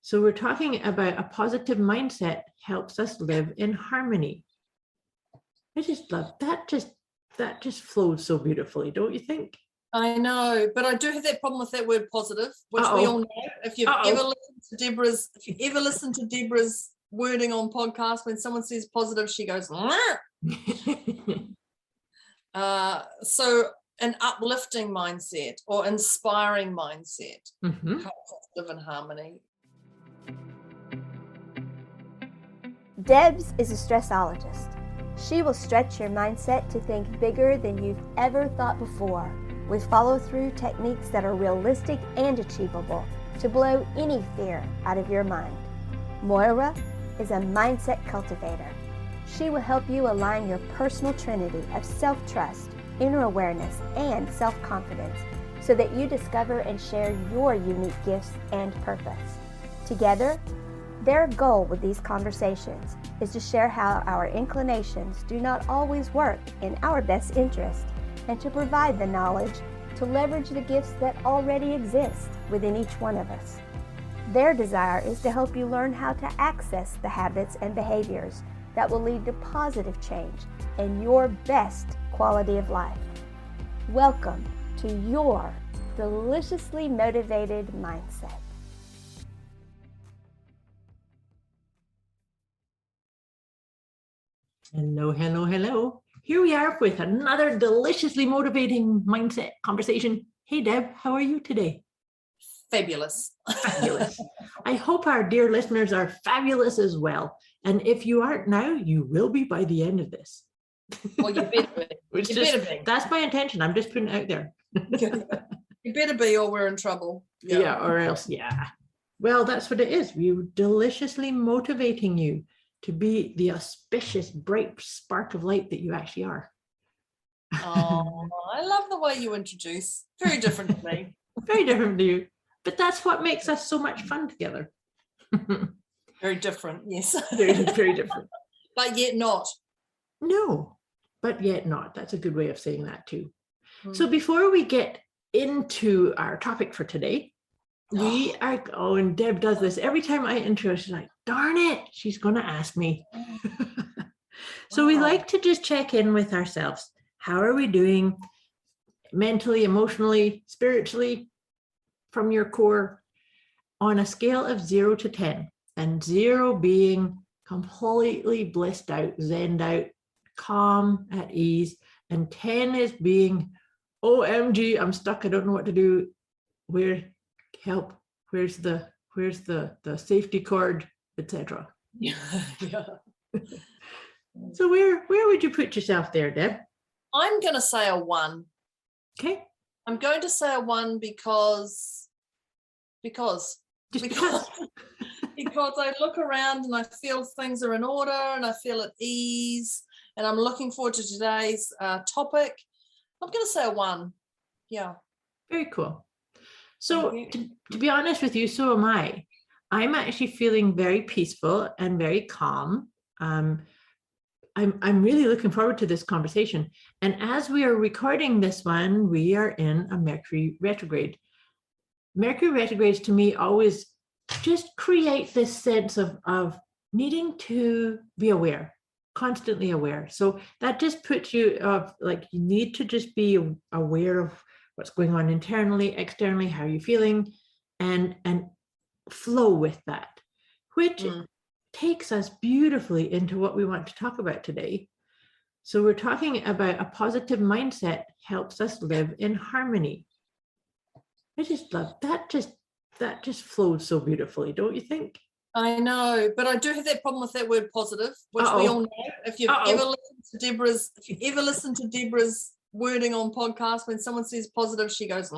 So we're talking about a positive mindset helps us live in harmony. I just love that. That just flows so beautifully, don't you think? I know, but I do have that problem with that word positive, which Uh-oh. we all know. If you've ever listened to Debra's wording on podcast, when someone says positive, she goes, so an uplifting mindset or inspiring mindset helps us live in harmony. Debz is a stressologist. She will stretch your mindset to think bigger than you've ever thought before, with follow-through techniques that are realistic and achievable to blow any fear out of your mind. Moira is a mindset cultivator. She will help you align your personal trinity of self-trust, inner awareness, and self-confidence so that you discover and share your unique gifts and purpose. Together, their goal with these conversations is to share how our inclinations do not always work in our best interest and to provide the knowledge to leverage the gifts that already exist within each one of us. Their desire is to help you learn how to access the habits and behaviors that will lead to positive change and your best quality of life. Welcome to your deliciously motivated mindset. Hello, hello, hello. Here we are with another deliciously motivating mindset conversation. Hey, Deb, how are you today? Fabulous. Fabulous. I hope our dear listeners are fabulous as well. And if you aren't now, you will be by the end of this. Well, you better be. That's my intention. I'm just putting it out there. You better be, or we're in trouble. Yeah, or else, yeah. Well, that's what it is. We're deliciously motivating you to be the auspicious, bright spark of light that you actually are. Oh, I love the way you introduce. Very different to me. Very different to you. But that's what makes us so much fun together. Very different, yes. Very, very different. But yet not. No, but yet not. That's a good way of saying that too. So before we get into our topic for today, and Deb does this every time I intro, she's like, darn it, she's going to ask me. So we like to just check in with ourselves. How are we doing mentally, emotionally, spiritually, from your core on a scale of 0 to 10, and 0 being completely blissed out, zenned out, calm, at ease, and 10 is being, OMG, I'm stuck, I don't know what to do. Help, where's the safety cord, etc. Yeah. So where would you put yourself there, Deb? I'm going to say a 1. Okay. I'm going to say a 1 because I look around and I feel things are in order and I feel at ease and I'm looking forward to today's topic. I'm going to say a 1. Yeah. Very cool. So to be honest with you, so am I. I'm actually feeling very peaceful and very calm. I'm really looking forward to this conversation. And as we are recording this one, we are in a Mercury retrograde. Mercury retrogrades to me always just create this sense of needing to be aware, constantly aware. So that just puts you you need to just be aware of what's going on internally, externally, how you're feeling, and flow with that, which takes us beautifully into what we want to talk about today. So we're talking about a positive mindset helps us live in harmony. I just love that. That just flows so beautifully, don't you think? I know, but I do have that problem with that word positive, which we all know. If you've ever listened to Debra's wording on podcast, when someone says positive, she goes,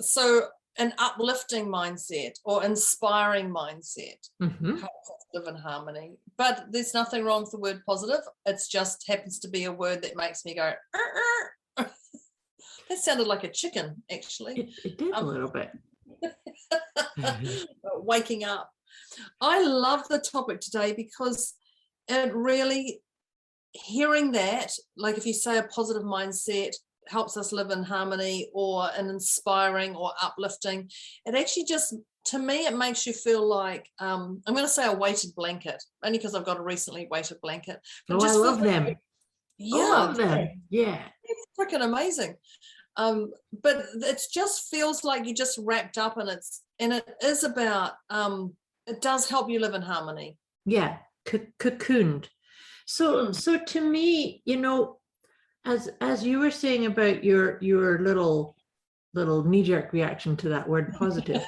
so an uplifting mindset or inspiring mindset helps us live in harmony. But there's nothing wrong with the word positive. It just happens to be a word that makes me go, That sounded like a chicken, actually. It did a little bit. Waking up. I love the topic today because it really, hearing that, like if you say a positive mindset, helps us live in harmony or in inspiring or uplifting, it actually just, to me, it makes you feel like, I'm going to say a weighted blanket, only because I've got a recently weighted blanket. But I love them. Yeah, I love them. Yeah. It's freaking amazing. But it just feels like you just wrapped up, and it is about, it does help you live in harmony. Yeah, cocooned. So to me, as you were saying about your little knee-jerk reaction to that word positive,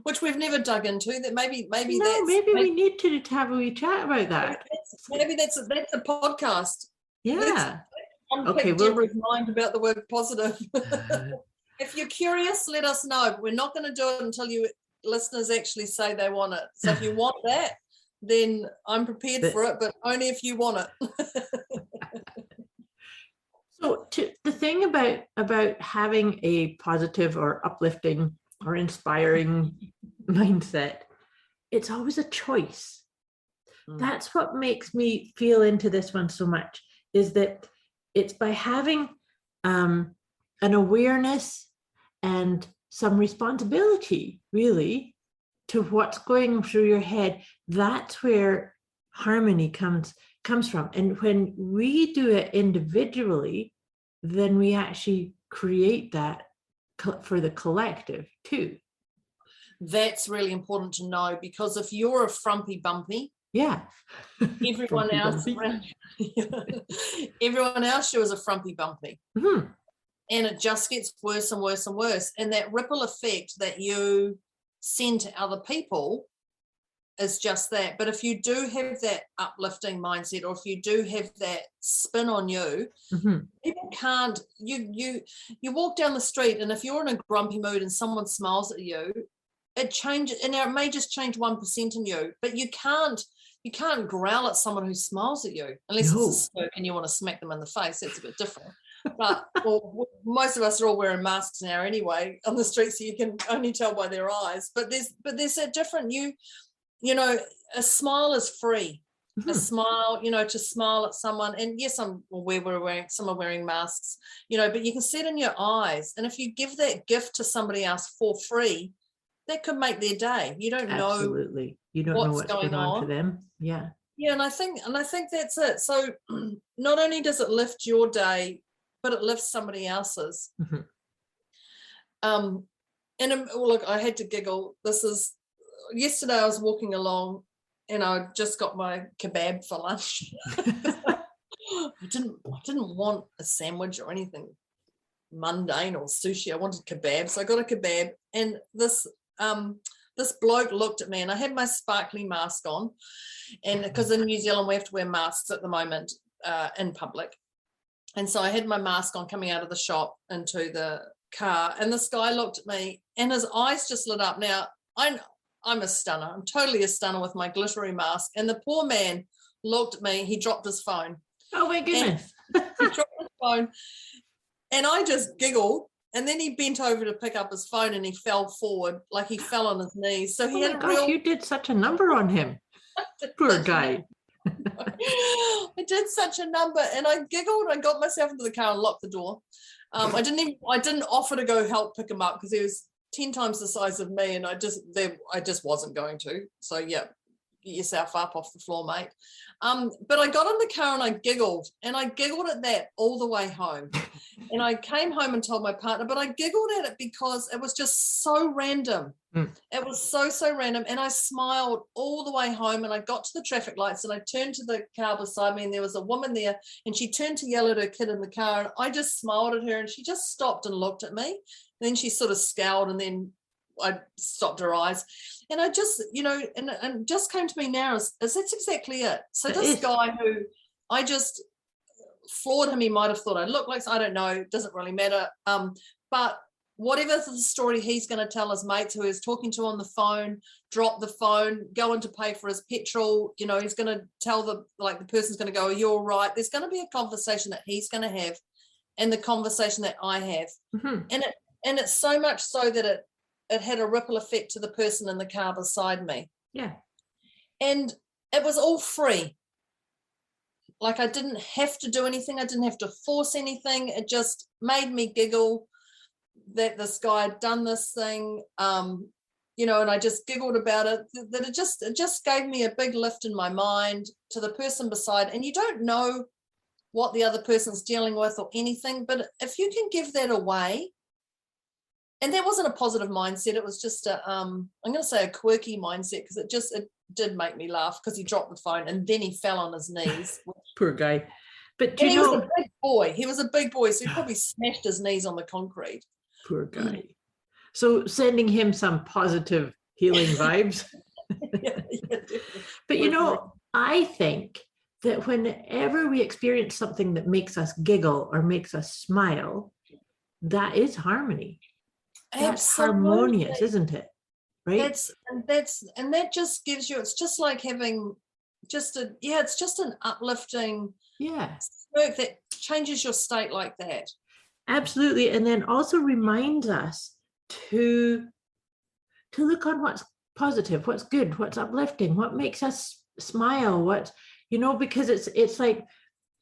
which we've never dug into, that maybe we need to have a wee chat about that. Maybe that's a podcast. Yeah. Okay, Deborah's mind about the word positive. If you're curious, let us know. But we're not going to do it until you listeners actually say they want it. So if you want that, then I'm prepared for it, but only if you want it. So the thing about having a positive or uplifting or inspiring mindset, it's always a choice. That's what makes me feel into this one so much, is that it's by having an awareness and some responsibility, really, to what's going through your head. That's where harmony comes from. And when we do it individually, then we actually create that for the collective too. That's really important to know, because if you're a frumpy bumpy, everyone else is a frumpy bumpy. Mm-hmm. And it just gets worse and worse and worse. And that ripple effect that you send to other people is just that. But if you do have that uplifting mindset, or if you do have that spin on you, people can't, you walk down the street, and if you're in a grumpy mood and someone smiles at you, it changes, and it may just change 1% in you, but you can't growl at someone who smiles at you, unless it's a spook and you want to smack them in the face. That's a bit different. But most of us are all wearing masks now anyway on the street, so you can only tell by their eyes. But there's a different, you know, a smile is free. A smile, to smile at someone, and yes, some are wearing masks, but you can see it in your eyes. And if you give that gift to somebody else for free, that could make their day. You don't know. Absolutely. You don't know what's going on for them. Yeah. Yeah, and I think that's it. So not only does it lift your day, but it lifts somebody else's. And look, I had to giggle. Yesterday I was walking along, and I just got my kebab for lunch. I didn't want a sandwich or anything mundane or sushi. I wanted kebab, so I got a kebab. And this bloke looked at me, and I had my sparkly mask on, and because in New Zealand we have to wear masks at the moment in public, and so I had my mask on coming out of the shop into the car, and this guy looked at me, and his eyes just lit up. Now I'm a stunner. I'm totally a stunner with my glittery mask, and the poor man looked at me. He dropped his phone. Oh my goodness! He dropped his phone, and I just giggled. And then he bent over to pick up his phone, and he fell forward, like he fell on his knees. So he you did such a number on him. Poor guy. I did such a number, and I giggled. I got myself into the car and locked the door. I didn't offer to go help pick him up, because he was 10 times the size of me, and I just wasn't going to. So yeah, get yourself up off the floor, mate. But I got in the car and I giggled at that all the way home. And I came home and told my partner, but I giggled at it because it was just so random. It was so random. And I smiled all the way home, and I got to the traffic lights, and I turned to the car beside me, and there was a woman there, and she turned to yell at her kid in the car, and I just smiled at her, and she just stopped and looked at me. And then she sort of scowled, and then I stopped her eyes. And I just, and just came to me now is that's exactly it. So this guy who I just floored him, he might have thought I looked like, I don't know, doesn't really matter. But whatever the story he's going to tell his mates who he's talking to on the phone, drop the phone, go in to pay for his petrol, he's going to tell the person's going to go, are you all right? There's going to be a conversation that he's going to have, and the conversation that I have. And it's so much so that it had a ripple effect to the person in the car beside me. Yeah. And it was all free. like I didn't have to do anything. I didn't have to force anything. It just made me giggle that this guy had done this thing, you know, and I just giggled about it, that it just gave me a big lift in my mind to the person beside. And you don't know what the other person's dealing with or anything, but if you can give that away, and that wasn't a positive mindset, it was just a, I'm going to say a quirky mindset, because it did make me laugh, because he dropped the phone and then he fell on his knees. Poor guy. But he was a big boy. He was a big boy, so he probably smashed his knees on the concrete. Poor guy. So sending him some positive healing vibes. Yeah, but you know, I think that whenever we experience something that makes us giggle or makes us smile, that is harmony. That's harmonious, isn't it? Right. That just gives you, it's just like having it's just an uplifting smoke that changes your state like that. Absolutely. And then also reminds us to look on what's positive, what's good, what's uplifting, what makes us smile, what, you know, because it's like,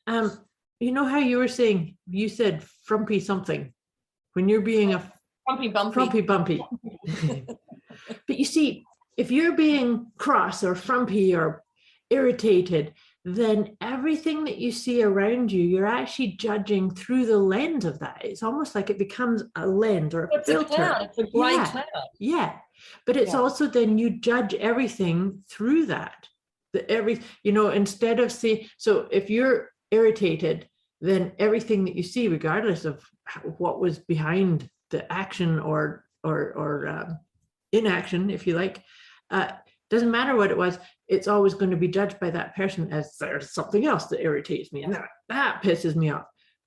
you know how you were saying, you said frumpy something when you're being a frumpy bumpy. But you see, if you're being cross or frumpy or irritated, then everything that you see around you, you're actually judging through the lens of that. It's almost like it becomes a lens or a filter. It's a gray cloud. Yeah. But it's also then you judge everything through that. You know, instead of so if you're irritated, then everything that you see, regardless of what was behind the action or inaction, if you like, doesn't matter what it was, it's always going to be judged by that person as there's something else that irritates me and that pisses me off.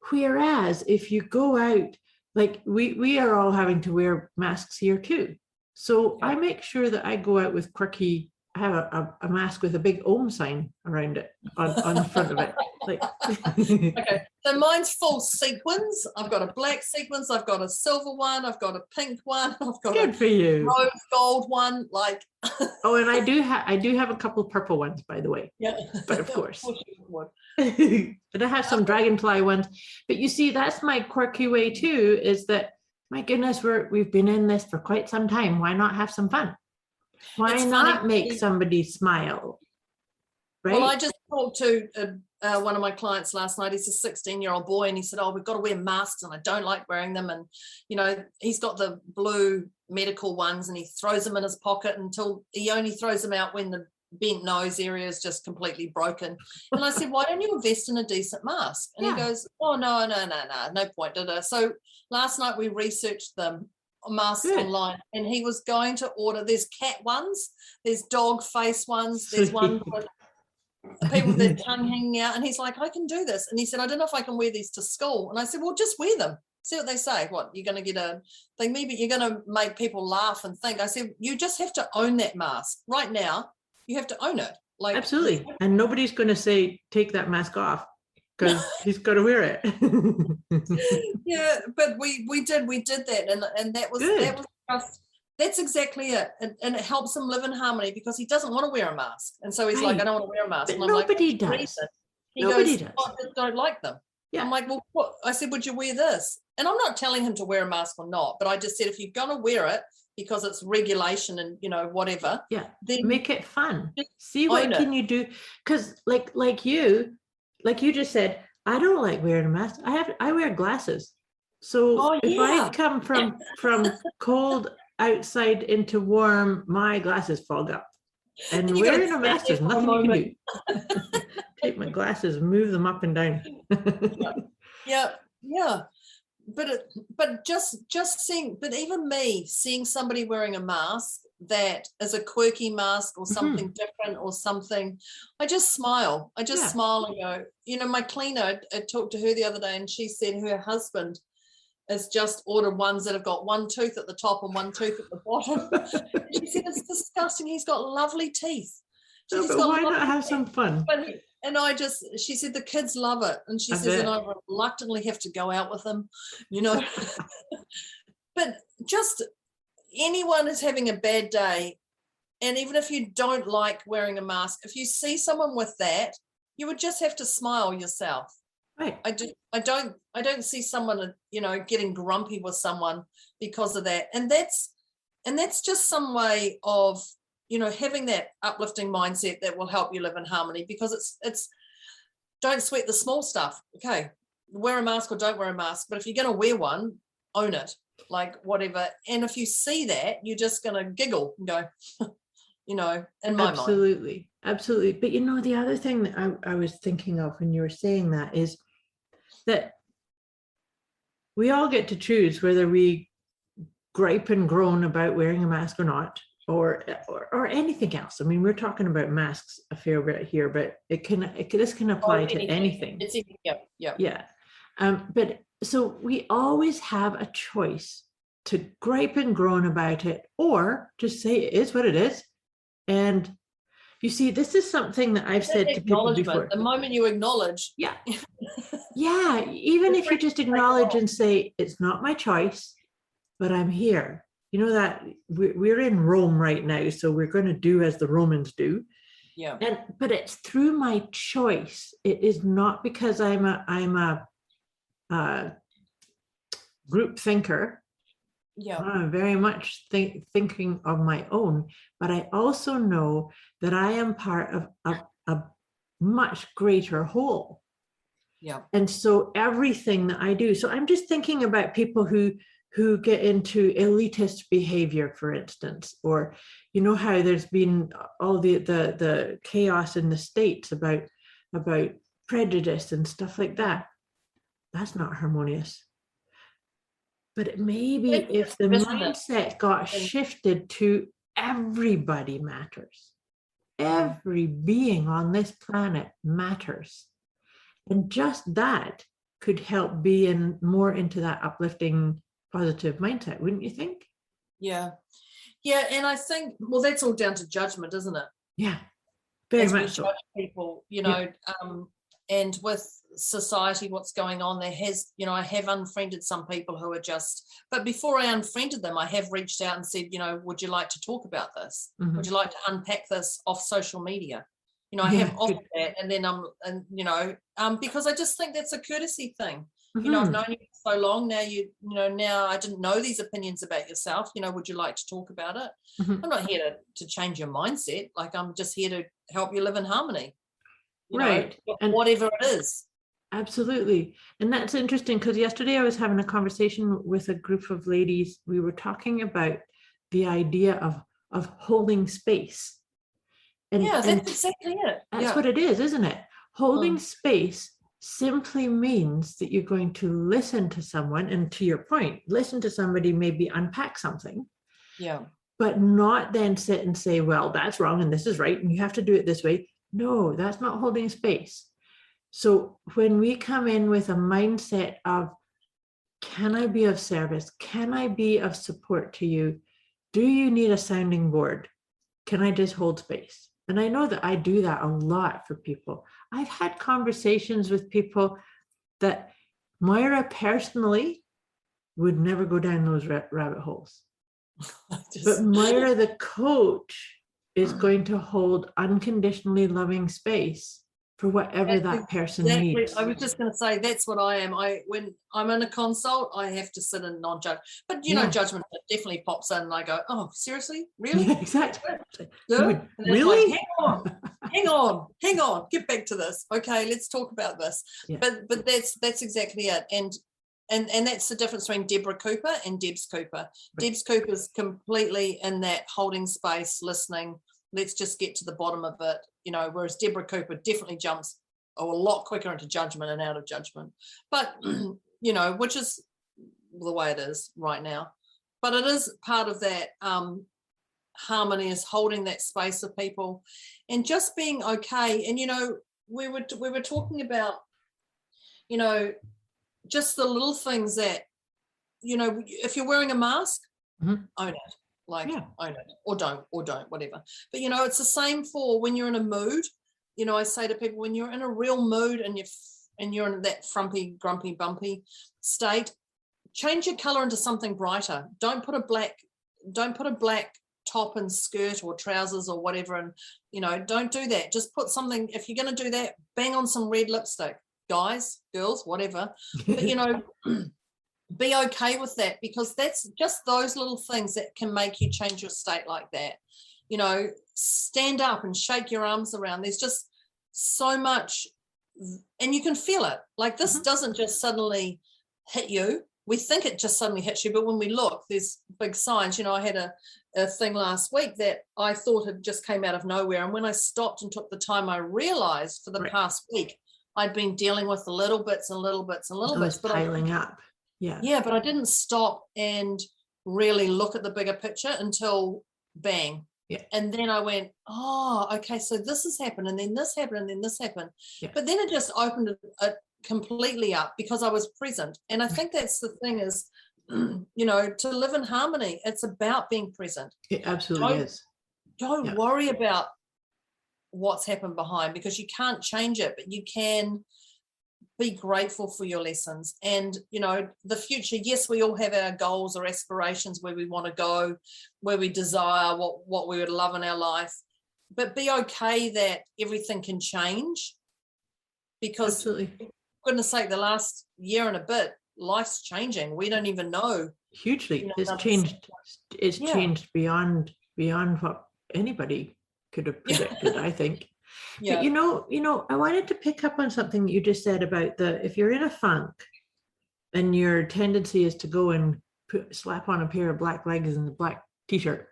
Whereas if you go out, like we are all having to wear masks here too. So I make sure that I go out with quirky, I have a mask with a big Om sign around it on the front of it. Like okay, so mine's full sequins. I've got a black sequins, I've got a silver one, I've got a pink one, I've got good for you, rose gold one, like oh, and I do have a couple purple ones, by the way. Yeah, but of course. But I have some dragonfly ones. But you see, that's my quirky way too, is that, my goodness, we've been in this for quite some time. Why not have some fun? Why not make somebody smile? Right? Well, I just talked to one of my clients last night. He's a 16-year-old boy, and he said, "Oh, we've got to wear masks, and I don't like wearing them." And you know, he's got the blue medical ones, and he throws them in his pocket until he only throws them out when the bent nose area is just completely broken. And I said, "Why don't you invest in a decent mask?" And he goes, "Oh, no point, did I?" So last night we researched them masks online, and he was going to order. There's cat ones, there's dog face ones, there's one with people with their tongue hanging out, and he's like, "I can do this." And he said, "I don't know if I can wear these to school." And I said, "Well, just wear them, see what they say. What, you're going to get a thing, maybe you're going to make people laugh and think." I said, "You just have to own that mask right now. You have to own it." Like, absolutely. And nobody's going to say take that mask off, because he's got to wear it. Yeah, but we did that, and that was just, that's exactly it. And it helps him live in harmony, because he doesn't want to wear a mask, and so he's like, "I don't want to wear a mask." But and I'm nobody like, does. He goes, "I just don't like them." Yeah. I'm like, "Well, what?" I said, "Would you wear this?" And I'm not telling him to wear a mask or not, but I just said, if you're going to wear it because it's regulation and, you know, whatever, then make it fun. See what can you do, because like you just said, I don't like wearing a mask. I wear glasses, so if I come from cold outside into warm, my glasses fog up, and wearing a mask, there's nothing you can do. Take my glasses and move them up and down. Yeah. But just seeing, but even me seeing somebody wearing a mask that is a quirky mask or something different or something, I just smile. I just smile and go, you know, my cleaner, I talked to her the other day, and she said her husband has just ordered ones that have got one tooth at the top and one tooth at the bottom. She said, "It's disgusting. He's got lovely teeth." But why not have some fun? And she said the kids love it. And she says, and I reluctantly have to go out with them, you know. But just anyone who's having a bad day, and even if you don't like wearing a mask, if you see someone with that, you would just have to smile yourself. Right. I don't see someone, getting grumpy with someone because of that. And that's just some way of, having that uplifting mindset that will help you live in harmony, because it's don't sweat the small stuff. Okay, wear a mask or don't wear a mask, but if you're going to wear one, own it, like whatever. And if you see that, you're just going to giggle and go, in my mind. Absolutely. But the other thing that I was thinking of when you were saying that is that we all get to choose whether we gripe and groan about wearing a mask or not, or anything else. I mean, we're talking about masks a fair bit here, but this can apply to anything. It's yeah. Yeah. But so we always have a choice to gripe and groan about it, or just say it is what it is. And you see, this is something that I've said to people before. The moment you acknowledge. Yeah. Yeah. Even if you just acknowledge and say, it's not my choice, but I'm here. That we're in Rome right now, so we're going to do as the Romans do. Yeah. But it's through my choice. It is not because I'm a group thinker. Yeah. I'm very much thinking of my own, but I also know that I am part of a much greater whole. Yeah. And so everything that I do, so I'm just thinking about people who get into elitist behavior, for instance, or how there's been all the chaos in the States about prejudice and stuff like that. That's not harmonious. But maybe if the mindset got shifted to everybody matters, every being on this planet matters, and just that could help be more into that uplifting, positive mindset, wouldn't you think? Yeah. And I think, that's all down to judgment, isn't it? Yeah, very As much we so. judge people, and with society, what's going on, I have unfriended some people who are but before I unfriended them, I have reached out and said, would you like to talk about this? Mm-hmm. Would you like to unpack this off social media? I have offered that, and then because I just think that's a courtesy thing. Mm-hmm. I've known you for so long now. Now I didn't know these opinions about yourself. Would you like to talk about it? Mm-hmm. I'm not here to change your mindset. Like, I'm just here to help you live in harmony. Right. And whatever it is. Absolutely. And that's interesting, because yesterday I was having a conversation with a group of ladies. We were talking about the idea of holding space. And that's exactly it. That's what it is, isn't it? Holding space simply means that you're going to listen to someone, and to your point, listen to somebody, maybe unpack something. Yeah. But not then sit and say, well, that's wrong and this is right and you have to do it this way. No, that's not holding space. So when we come in with a mindset of, can I be of service? Can I be of support to you? Do you need a sounding board? Can I just hold space? And I know that I do that a lot for people. I've had conversations with people that Moira personally would never go down those rabbit holes. But Moira, the coach, is going to hold unconditionally loving space for whatever that person needs. I was just going to say, that's what I am. When I'm in a consult, I have to sit and non-judge. But judgment definitely pops in, and I go, "Oh, seriously, really?" Yeah, exactly. Really? Like, hang on, get back to this. Okay, let's talk about this. Yeah. But that's exactly it. And that's the difference between Deborah Cooper and Debz Cooper. Right. Debz Cooper's completely in that holding space, listening. Let's just get to the bottom of it, whereas Deborah Cooper definitely jumps a lot quicker into judgment and out of judgment. But, which is the way it is right now. But it is part of that harmony, is holding that space of people and just being okay. And, we were talking about, just the little things that, if you're wearing a mask, own it. Own it, or don't, whatever. But, it's the same for when you're in a mood. I say to people, when you're in a real mood and you're in that frumpy, grumpy, bumpy state, change your color into something brighter. Don't put a black top and skirt or trousers or whatever, and don't do that. Just put something, if you're going to do that, bang on some red lipstick, guys, girls, whatever. But be okay with that, because that's just those little things that can make you change your state like that. Stand up and shake your arms around. There's just so much, and you can feel it. Like, this doesn't just suddenly hit you. We think it just suddenly hits you, but when we look, there's big signs. I had a thing last week that I thought had just came out of nowhere, and when I stopped and took the time, I realized for the past week I'd been dealing with the little bits and little bits and little bits, but piling up. But I didn't stop and really look at the bigger picture until bang. Yeah. And then I went, oh, okay, so this has happened, and then this happened, and then this happened. Yeah. But then it just opened it completely up because I was present. And I think that's the thing is, to live in harmony, it's about being present. It absolutely is. Don't worry about what's happened behind, because you can't change it, but you can be grateful for your lessons. And the future, yes, we all have our goals or aspirations, where we want to go, where we desire what we would love in our life, but be okay that everything can change, because absolutely, for goodness sake, the last year and a bit, life's changing. We don't even know. Hugely. It's changed beyond what anybody could have predicted, I think. Yeah. But I wanted to pick up on something you just said about if you're in a funk and your tendency is to go and slap on a pair of black leggings and a black t-shirt.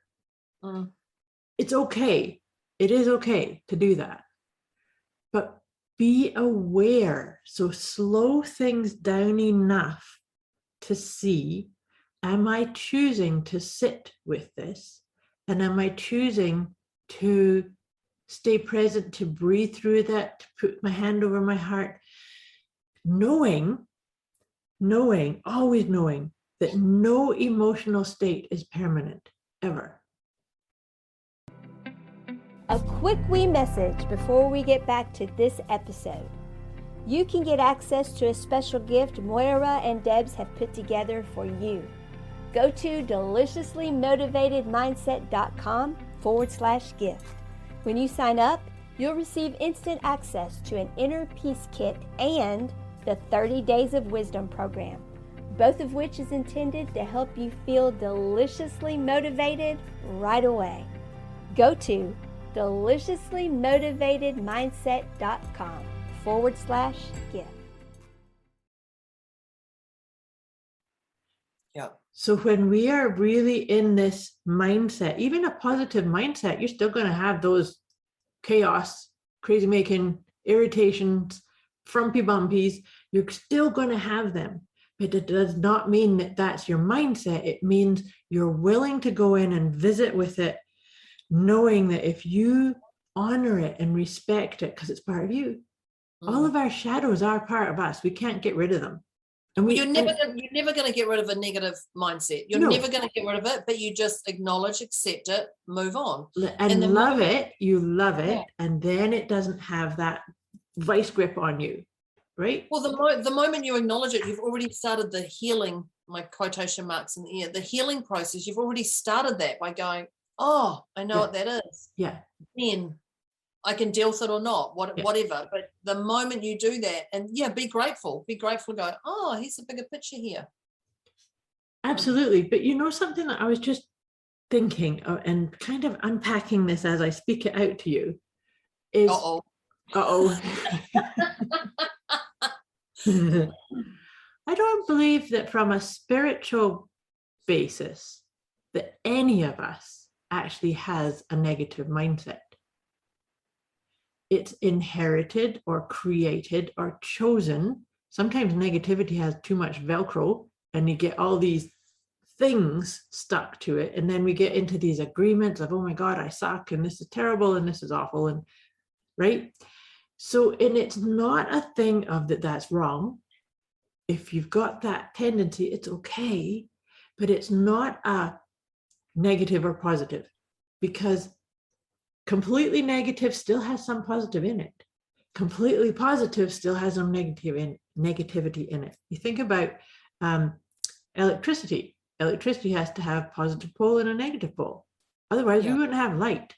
It's okay. It is okay to do that. But be aware. So slow things down enough to see, am I choosing to sit with this? And am I choosing to stay present, to breathe through that, to put my hand over my heart, knowing, always knowing that no emotional state is permanent, ever. A quick wee message before we get back to this episode. You can get access to a special gift Moira and Debz have put together for you. Go to deliciouslymotivatedmindset.com/gift. When you sign up, you'll receive instant access to an Inner Peace Kit and the 30 Days of Wisdom program, both of which is intended to help you feel deliciously motivated right away. Go to deliciouslymotivatedmindset.com/gift. Yeah. So when we are really in this mindset, even a positive mindset, you're still going to have those chaos, crazy making, irritations, frumpy bumpies. You're still going to have them. But it does not mean that that's your mindset. It means you're willing to go in and visit with it, knowing that if you honor it and respect it, because it's part of you, all of our shadows are part of us. We can't get rid of them. And you're never going to get rid of a negative mindset. You're never going to get rid of it, but you just acknowledge, accept it, move on. And love it. You love it. Yeah. And then it doesn't have that vice grip on you, right? Well, the moment you acknowledge it, you've already started the healing, my quotation marks in the air, the healing process. You've already started that by going, oh, I know what that is. Yeah. Then I can deal with it or not, whatever. But the moment you do that, and be grateful, go, oh, here's a bigger picture here. Absolutely. But something that I was just thinking and kind of unpacking this as I speak it out to you is, I don't believe that from a spiritual basis that any of us actually has a negative mindset. It's inherited or created or chosen. Sometimes negativity has too much Velcro and you get all these things stuck to it. And then we get into these agreements of, oh my God, I suck and this is terrible and this is awful. And right. So, and it's not a thing of that's wrong. If you've got that tendency, it's okay, but it's not a negative or positive, because completely negative still has some positive in it. Completely positive still has some negativity in it. You think about electricity. Electricity has to have positive pole and a negative pole. Otherwise, we wouldn't have light.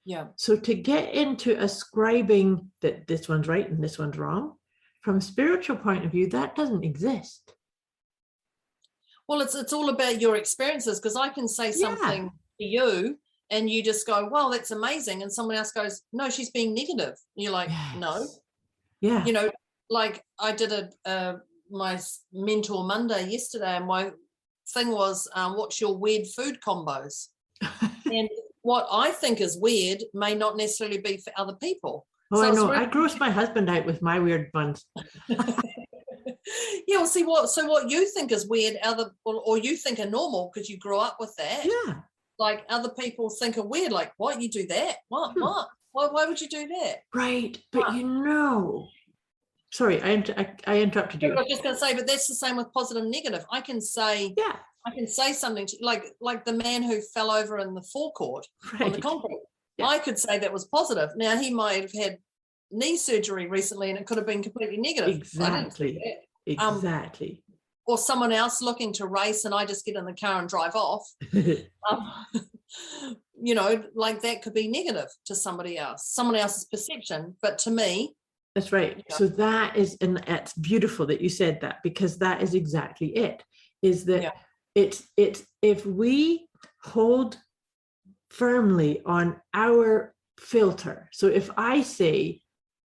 Yeah. So to get into ascribing that this one's right and this one's wrong, from a spiritual point of view, that doesn't exist. Well, it's all about your experiences, because I can say something to you and you just go, well, that's amazing. And someone else goes, no, she's being negative. And you're like, no. Yeah. You know, like I did my Mentor Monday yesterday, and my thing was, what's your weird food combos? And what I think is weird may not necessarily be for other people. Oh, so I know. I gross my husband out with my weird ones. Yeah, well, see what you think is weird, or you think are normal because you grew up with that. Yeah. Like other people think are weird. Like, what, you do that? What? Why would you do that? Right, but sorry, I interrupted you. I was just going to say, but that's the same with positive and negative. I can say something to, like the man who fell over in the forecourt on the concrete. Yeah. I could say that was positive. Now, he might have had knee surgery recently and it could have been completely negative. Exactly. Exactly. Or someone else looking to race and I just get in the car and drive off. You know, like that could be negative to somebody else, someone else's perception. But to me, that's right. So that is, and it's beautiful that you said that, because that is exactly it. Is that it's if we hold firmly on our filter. So if I say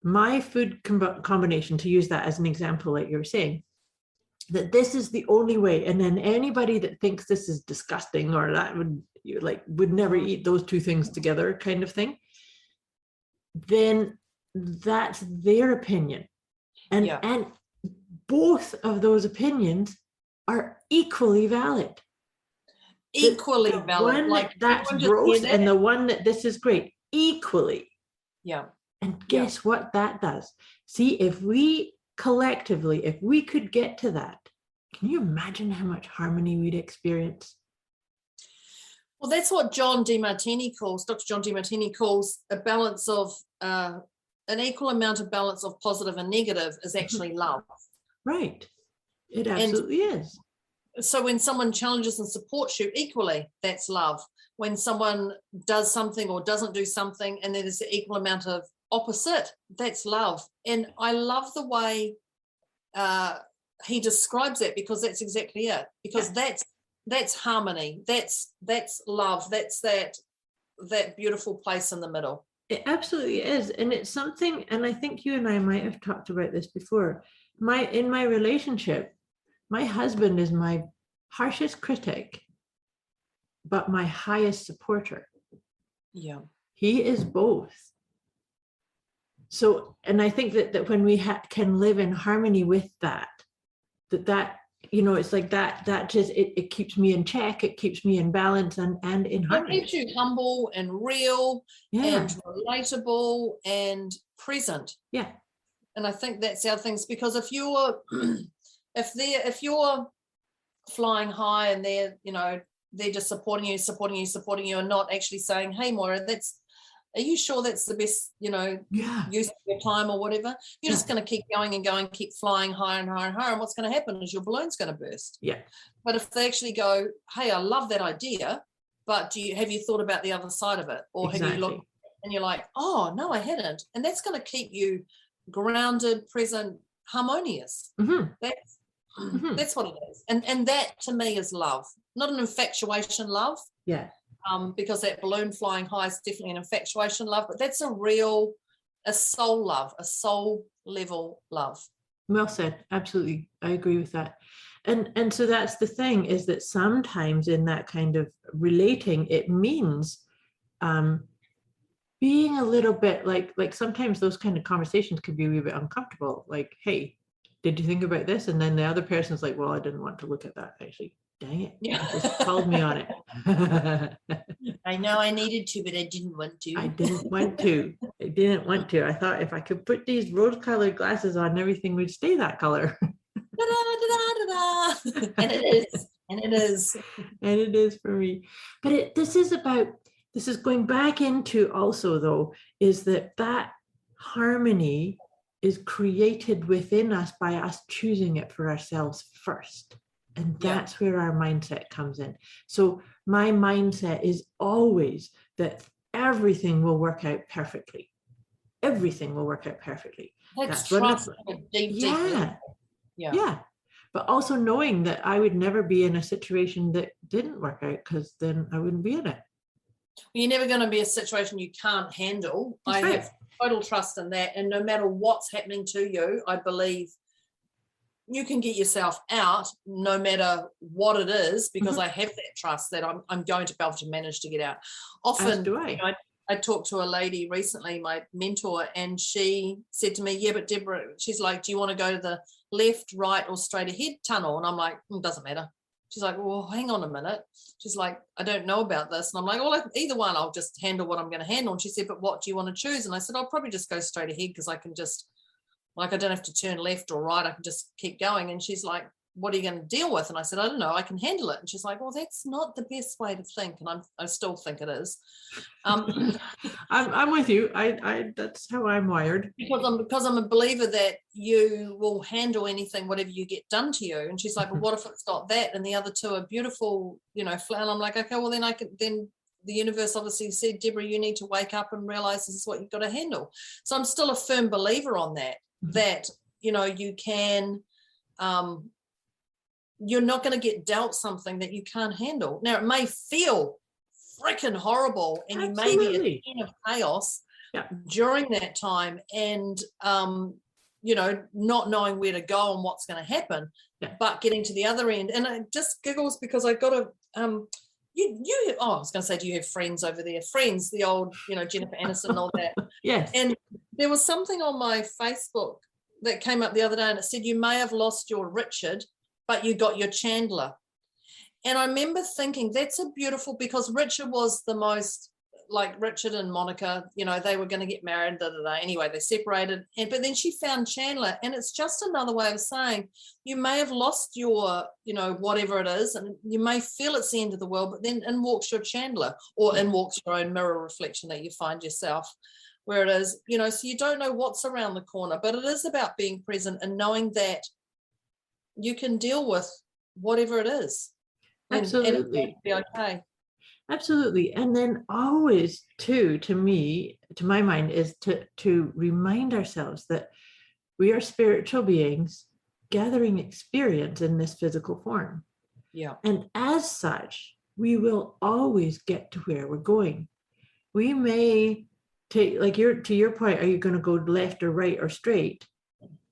my food combination, to use that as an example, like you were saying, that this is the only way, and then anybody that thinks this is disgusting or that would never eat those two things together kind of thing, then that's their opinion. And both of those opinions are equally valid. Equally the valid. One like that's gross and the one that this is great, equally. Yeah. And guess what that does? See, if we collectively, if we could get to that, can you imagine how much harmony we'd experience? Well, that's what Dr. John Demartini calls a balance of, an equal amount of balance of positive and negative is actually love. Right. It absolutely is. So when someone challenges and supports you equally, that's love. When someone does something or doesn't do something and there's an equal amount of opposite, that's love. And I love the way he describes it, because that's exactly it. Because that's harmony. That's love. That's that beautiful place in the middle. It absolutely is. And it's something, and I think you and I might have talked about this before. In my relationship, my husband is my harshest critic, but my highest supporter. Yeah. He is both. So, and I think that when we can live in harmony with that, it's like that just, it keeps me in check, it keeps me in balance and in harmony. It keeps you humble and real and relatable and present. Yeah. And I think that's our things, because if you're flying high and they're just supporting you and not actually saying, hey, Moira, are you sure that's the best, use of your time or whatever? You're just going to keep going and going, keep flying higher and higher and higher. And what's going to happen is your balloon's going to burst. Yeah. But if they actually go, hey, I love that idea, but have you thought about the other side of it? Or have you looked and you're like, oh, no, I hadn't. And that's going to keep you grounded, present, harmonious. Mm-hmm. That's what it is. And that to me is love, not an infatuation love. Yeah. Because that balloon flying high is definitely an infatuation love, but that's a soul love, a soul level love. Well said. Absolutely. I agree with that. And so that's the thing, is that sometimes in that kind of relating, it means being a little bit like sometimes those kind of conversations could be a wee bit uncomfortable. Like, hey, did you think about this? And then the other person's like, well, I didn't want to look at that actually. Dang it. Yeah. You just called me on it. I know I needed to, but I didn't want to. I didn't want to. I thought if I could put these rose-colored glasses on, everything would stay that color. And it is. And it is for me. But this is going back into also, though, is that harmony is created within us by us choosing it for ourselves first. And that's where our mindset comes in. So my mindset is always that everything will work out perfectly. Everything will work out perfectly. That's trust. Deep. Yeah. But also knowing that I would never be in a situation that didn't work out, because then I wouldn't be in it. You're never going to be a situation you can't handle. That's I right. have total trust in that. And no matter what's happening to you, I believe you can get yourself out no matter what it is, because I have that trust that I'm going to be able to manage to get out. Often, As do I. I talked to a lady recently, my mentor, and she said to me, yeah, but Deborah, she's like, do you want to go to the left, right, or straight ahead tunnel? And I'm like, it doesn't matter. She's like, well, hang on a minute. She's like, I don't know about this. And I'm like, well, either one, I'll just handle what I'm going to handle. And she said, but what do you want to choose? And I said, I'll probably just go straight ahead, because I can just, like, I don't have to turn left or right. I can just keep going. And she's like, what are you going to deal with? And I said, I don't know, I can handle it. And she's like, well, that's not the best way to think. And I still think it is. I'm with you. I that's how I'm wired. Because I'm a believer that you will handle anything, whatever you get done to you. And she's like, well, what if it's got that? And the other two are beautiful, flat. And I'm like, okay, well, then the universe obviously said, Deborah, you need to wake up and realize this is what you've got to handle. So I'm still a firm believer on that, that, you can, you're not going to get dealt something that you can't handle. Now, it may feel freaking horrible, and you may be at the end of chaos during that time, and not knowing where to go and what's going to happen, but getting to the other end. And it just giggles because I got to I was going to say, do you have friends over there? Friends, the old, Jennifer Aniston and all that. Yes. And there was something on my Facebook that came up the other day, and it said, you may have lost your Richard, but you got your Chandler. And I remember thinking, that's a beautiful, because Richard was the most, like Richard and Monica, they were going to get married, anyway, they separated. But then she found Chandler, and it's just another way of saying, you may have lost your, whatever it is, and you may feel it's the end of the world, but then in walks your Chandler, or in walks your own mirror reflection that you find yourself, where it is, so you don't know what's around the corner, but it is about being present and knowing that you can deal with whatever it is. Absolutely. And be okay. Absolutely. And then always, too, to my mind, is to remind ourselves that we are spiritual beings gathering experience in this physical form. Yeah. And as such, we will always get to where we're going. We may take, like to your point, are you going to go left or right or straight?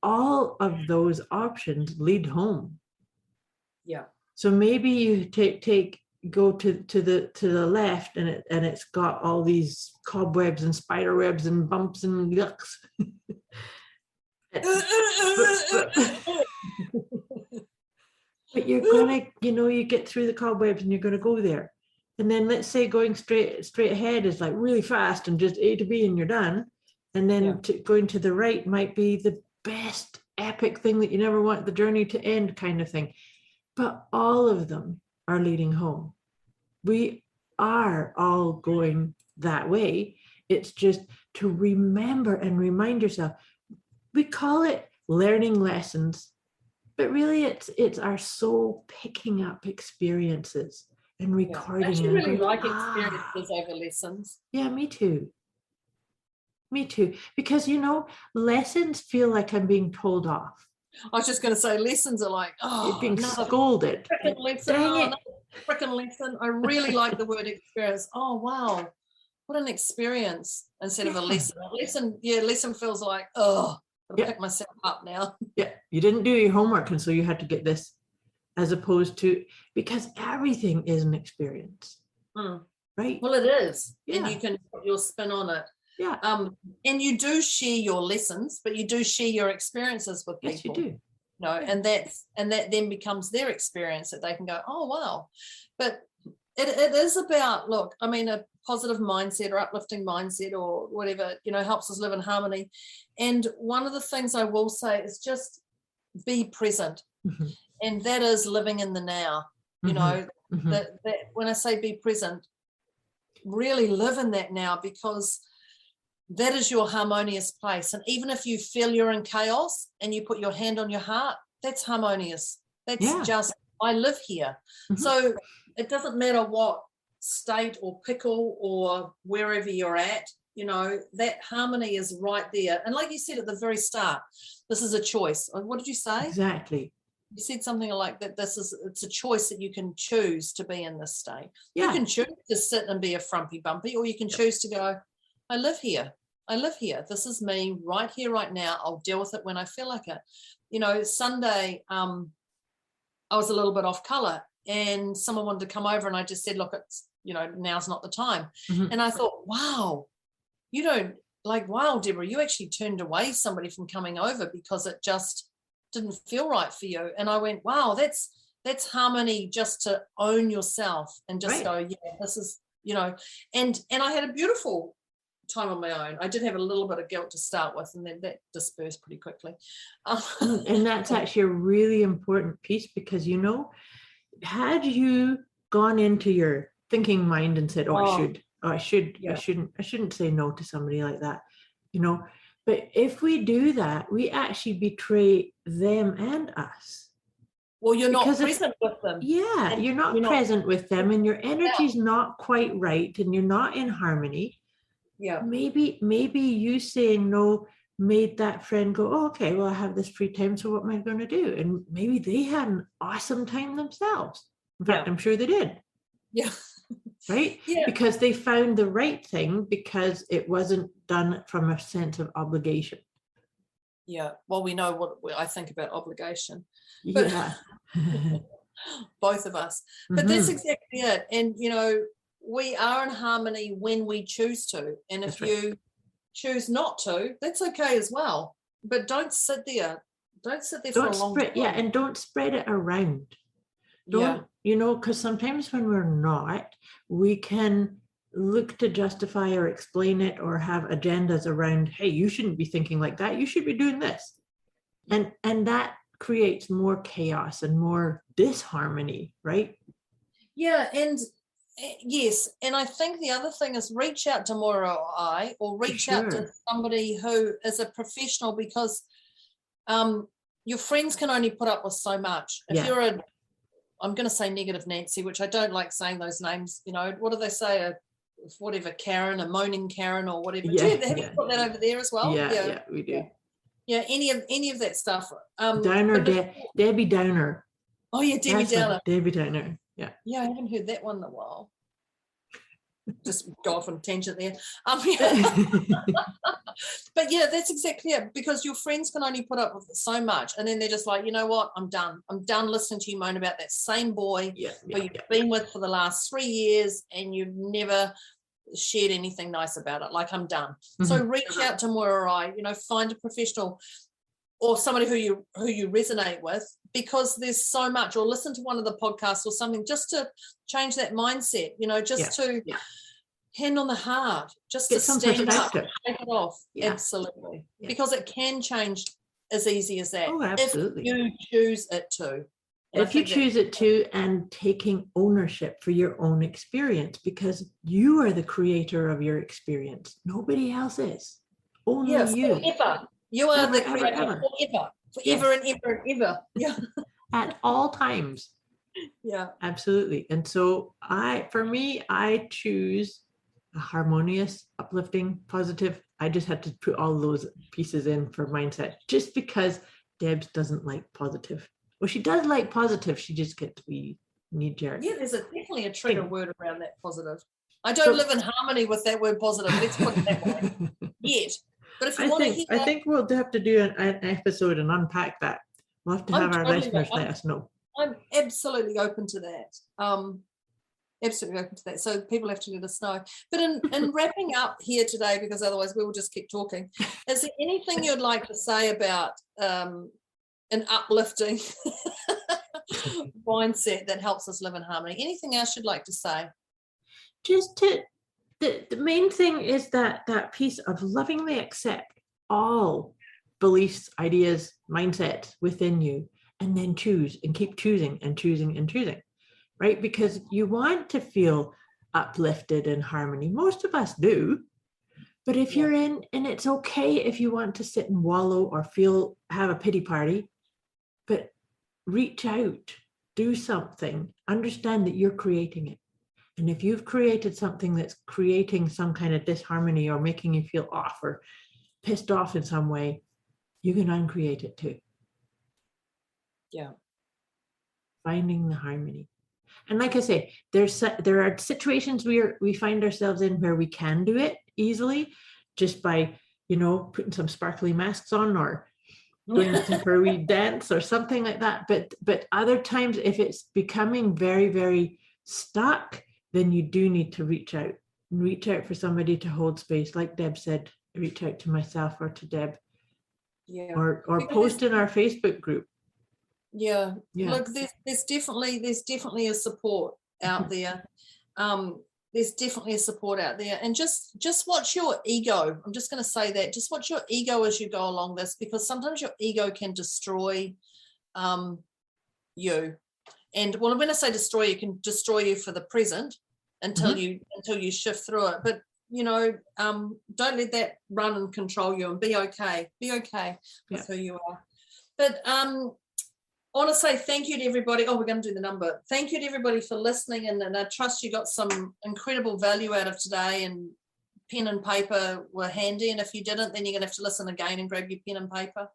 All of those options lead home. Yeah. So maybe you go to the left, and it's got all these cobwebs and spider webs and bumps and yucks. But you're gonna, you get through the cobwebs and you're gonna go there. And then let's say going straight ahead is like really fast and just A to B and you're done. And then going to the right might be the best epic thing that you never want the journey to end kind of thing. But all of them are leading home. We are all going that way. It's just to remember and remind yourself. We call it learning lessons, but really it's our soul picking up experiences and recording. I actually really like experiences over lessons. Yeah, me too. Because, lessons feel like I'm being told off. I was just going to say, lessons are like, you're being scolded. Freaking lesson. I really like the word experience. Oh, wow. What an experience instead of a lesson. Lesson feels like, I'll pick myself up now. Yeah, you didn't do your homework, and so you had to get this, as opposed to, because everything is an experience. Right? Well, it is. Yeah. And you can put your spin on it. Yeah. And you do share your lessons, but you do share your experiences with people. Yes, you do. And that then becomes their experience that they can go, oh wow. But it is about, look, I mean, a positive mindset or uplifting mindset or whatever, helps us live in harmony. And one of the things I will say is just be present. Mm-hmm. And that is living in the now. That when I say be present, really live in that now, because that is your harmonious place. And even if you feel you're in chaos and you put your hand on your heart, that's harmonious. That's just I live here. So it doesn't matter what state or pickle or wherever you're at, that harmony is right there. And like you said at the very start, this is a choice. What did you say? Exactly. You said something like that. It's a choice that you can choose to be in this state. Yeah. You can choose to sit and be a frumpy bumpy, or you can choose to go, I live here. I live here. This is me right here, right now. I'll deal with it when I feel like it. Sunday, I was a little bit off color and someone wanted to come over and I just said, look, it's, now's not the time. And I thought, wow, wow, Deborah, you actually turned away somebody from coming over because it just didn't feel right for you. And I went, wow, that's harmony, just to own yourself and just go, yeah, this is, and I had a beautiful time on my own. I did have a little bit of guilt to start with, and then that dispersed pretty quickly. And that's actually a really important piece, because had you gone into your thinking mind and said, I shouldn't say no to somebody like that, but if we do that, we actually betray them and us. Well, you're not present with them. Yeah, you're not present with them, and your energy's not quite right, and you're not in harmony. Yeah. Maybe you saying no made that friend go, oh, okay, well, I have this free time, so what am I going to do? And maybe they had an awesome time themselves. In fact, I'm sure they did. Yeah. Right? Yeah. Because they found the right thing, because it wasn't done from a sense of obligation. Yeah. Well, we know what I think about obligation. But Yeah. both of us. But that's exactly it. And, we are in harmony when we choose to. And if you choose not to, that's okay as well. But don't sit there. Don't sit there for a long time. Yeah, and don't spread it around. Because sometimes when we're not, we can look to justify or explain it or have agendas around, hey, you shouldn't be thinking like that. You should be doing this. And that creates more chaos and more disharmony, right? Yeah, and yes, and I think the other thing is reach out to Moira or reach out to somebody who is a professional, because your friends can only put up with so much. If you're I'm going to say negative Nancy, which I don't like saying those names, what do they say? Whatever, Karen, a moaning Karen or whatever. Have you put that over there as well? Yeah, we do. Yeah, any of that stuff. Downer, Debbie Downer. Oh yeah, Debbie Downer. Debbie Downer. Yeah. Yeah, I haven't heard that one in a while. Just go off on a tangent there. But yeah, that's exactly it, because your friends can only put up with so much, and then they're just like, you know what, I'm done listening to you moan about that same boy who you've been with for the last 3 years and you've never shared anything nice about it. Like, I'm done. So reach out to Moira, find a professional or somebody who you resonate with, because there's so much, or listen to one of the podcasts or something, just to change that mindset, to hand on the heart, just get to some stand up, perspective. take it off. Yeah. Absolutely. Yeah. Because it can change as easy as that. Oh, absolutely. If you choose it to. If you choose it to, and taking ownership for your own experience, because you are the creator of your experience. Nobody else is. Only you. Forever. You are the creator forever and ever and ever. Yeah. At all times. Yeah. Absolutely. And so I choose a harmonious, uplifting, positive. I just had to put all those pieces in for mindset, just because Debz doesn't like positive. Well, she does like positive. She just gets knee-jerk. Yeah, there's definitely a trigger word around that positive. I don't live in harmony with that word positive. Let's put it that way. Yet. But if you want to hear I think we'll have to do an episode and unpack that. We'll have to have our listeners let us know. I'm absolutely open to that. Absolutely open to that. So people have to let us know. But in wrapping up here today, because otherwise we will just keep talking, is there anything you'd like to say about an uplifting mindset that helps us live in harmony? Anything else you'd like to say? Just the main thing is that piece of lovingly accept all beliefs, ideas, mindsets within you, and then choose and keep choosing and choosing and choosing, right? Because you want to feel uplifted in harmony. Most of us do. But if you're in, and it's okay if you want to sit and wallow or have a pity party, but reach out do something, understand that you're creating it. And if you've created something that's creating some kind of disharmony or making you feel off or pissed off in some way, you can uncreate it too. Yeah. Finding the harmony. And like I say, there are situations we find ourselves in where we can do it easily just by, putting some sparkly masks on or doing a temporary dance or something like that. But other times, if it's becoming very, very stuck, then you do need to reach out for somebody to hold space. Like Deb said, reach out to myself or to Deb. Yeah. Or post in our Facebook group. Yeah. Look, there's definitely a support out there. There's definitely a support out there, and just watch your ego. I'm just going to say that. Just watch your ego as you go along this, because sometimes your ego can destroy you. And when I say destroy, it can destroy you for the present until you shift through it. But don't let that run and control you, and be okay with who you are. But I want to say thank you to everybody. Oh, we're going to do the number. Thank you to everybody for listening, and I trust you got some incredible value out of today, and pen and paper were handy, and if you didn't, then you're going to have to listen again and grab your pen and paper.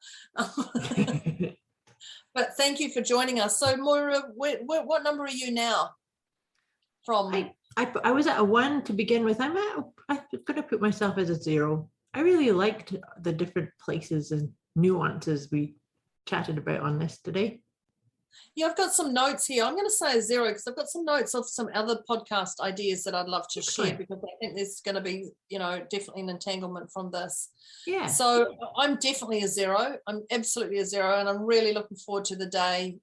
But thank you for joining us. So Moira, what number are you now from? I was at a 1 to begin with. I'm going to put myself as a 0. I really liked the different places and nuances we chatted about on this today. Yeah, I've got some notes here. I'm going to say a 0 because I've got some notes of some other podcast ideas that I'd love to share, because I think there's going to be, definitely an entanglement from this. Yeah. So I'm definitely a 0. I'm absolutely a 0, and I'm really looking forward to the day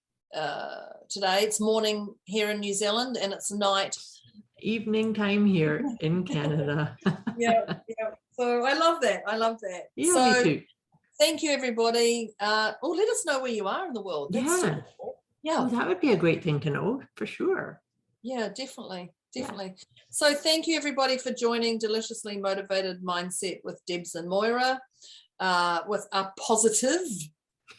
today. It's morning here in New Zealand, and it's night. Evening time here in Canada. Yeah. So I love that. Yeah, me too. Thank you, everybody. Let us know where you are in the world. That's super cool. Yeah. Oh, that would be a great thing to know, for sure. Yeah, definitely. Yeah. So thank you, everybody, for joining Deliciously Motivated Mindset with Debz and Moira. With a positive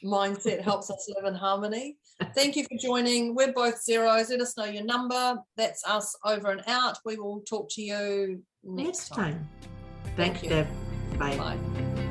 mindset helps us live in harmony. Thank you for joining. We're both 0s. Let us know your number. That's us over and out. We will talk to you next time. Thanks, Deb. Bye. Bye.